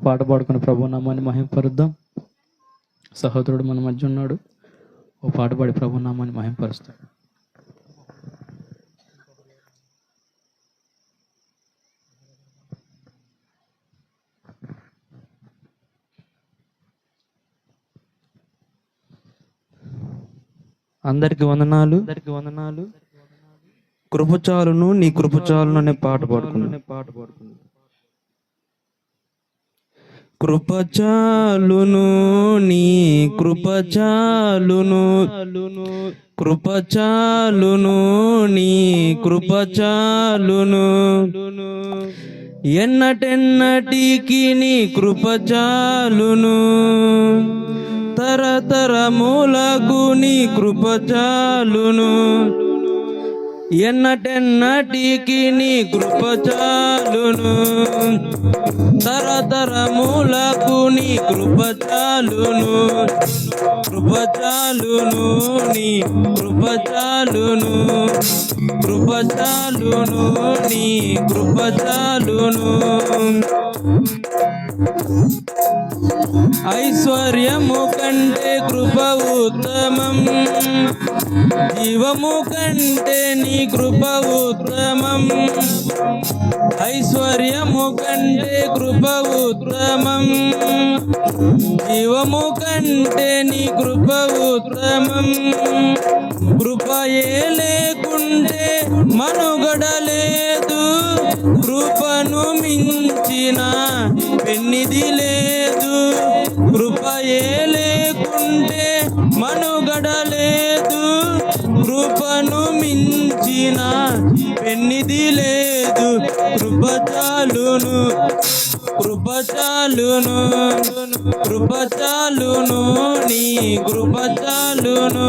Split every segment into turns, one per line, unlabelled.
పాట పాడుకుని ప్రభు నామాన్ని మహింపరుద్దాం. సహోదరుడు మన మధ్య ఉన్నాడు, ఓ పాట పాడి ప్రభు నామాన్ని మహింపరుస్తాడు.
అందరికి వందనాలు. కృపచాలును నీ కృపచాలును అనే పాట పాడుకున్నాను. కృపచాలును నీ కృపచాలును, కృపచాలును నీ కృపచాలును, ఎన్నటెన్నటికి నీ కృపచాలును, తరతరములకు నీ కృపచాలును, ఎన్నటెన్నటికి నీ కృపచాలును, తరతరములకు నీ కృపచాలును, కృపచాలును నీ కృపచాలును, కృపచాలును నీ కృపచాలును. ఐశ్వర్యము కంటే కృప ఉత్తమం, జీవము కంటే నీ కృప ఉత్తమం, ఐశ్వర్యము కంటే కృప ఉత్తమం, జీవము కంటే నీ కృప ఉత్తమం. కృపయే లేకుంటే మనుగడ లేదు, కృపను మించిన పెన్నిది లేదు, కృపయే లేకుంటే మనుగడ లేదు, కృపను మించిన పెన్నిది లేదు. కృపచాలును కృపచాలును, కృపచాలును నీ కృపచాలును.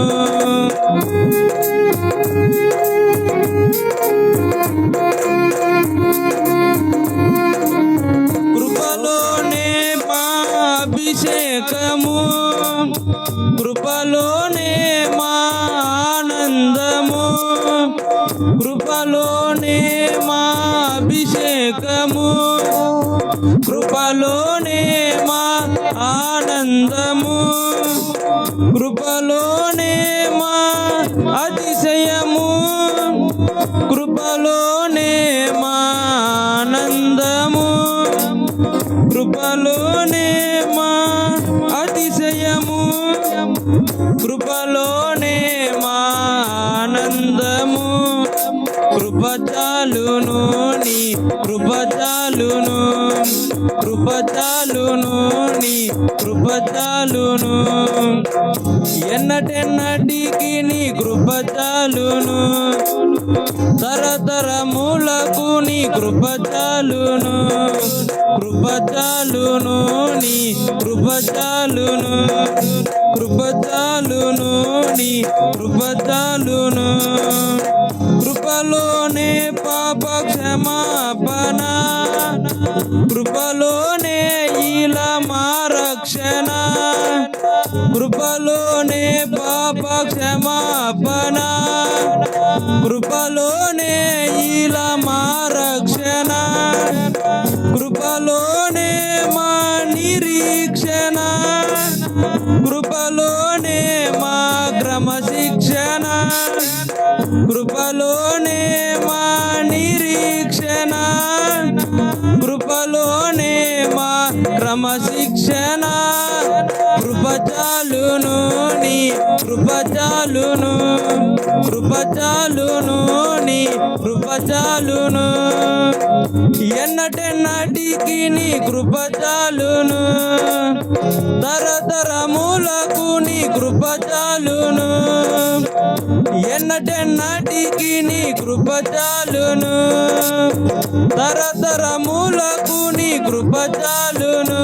కృపలోనే మా అభిషేకము, కృపలోనే మా ఆనందము, కృపలోనే మా అభిషేకము, కృపలోనే మా ఆనందము, కృపలోనే మా అతిశయము, కృపలోనే మా ఆనందము, కృపలోనే మా అతిశయము, కృపలోనే మా ఆనందము. కృపచాలును నీ కృపచాలును, కృపచాలును నీ కృపచాలును, ఎన్నటెన్నటికి నీ కృపచాలును, తరతరములకు నీ కృపచాలును, కృపచాలును నీ కృపచాలును, కృపచాలును నీ కృపచాలును. కృపలోనే పాప క్షమాపణ, కృపలోనే ఇలా మా రక్షణ, కృపలోనే పాప క్షమాపణ, కృపలోనే ఇలా మా రక్షణ, కృపలోనే మా నిరీక్షణ, కృపలోనే మా క్రమశిక్షణ, కృపలోనే మా నిరీక్షణ, కృపలోనే మా క్రమశిక్షణ. కృపచాలును నీ కృపచాలును, కృపచాలును నీ కృపచాలును, ఎన్నటెన్నటికి నీ కృపచాలును, తరతరములకు నీ కృపచాలును, ఎన్నటెన్నటికి నీ కృపచాలును, తరతరములకు నీ కృపచాలును,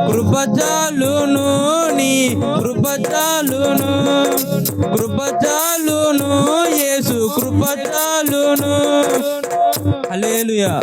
కృపచాలును నీ కృపచాలును, కృపచాలును యేసు కృపచాలును. హల్లెలూయా.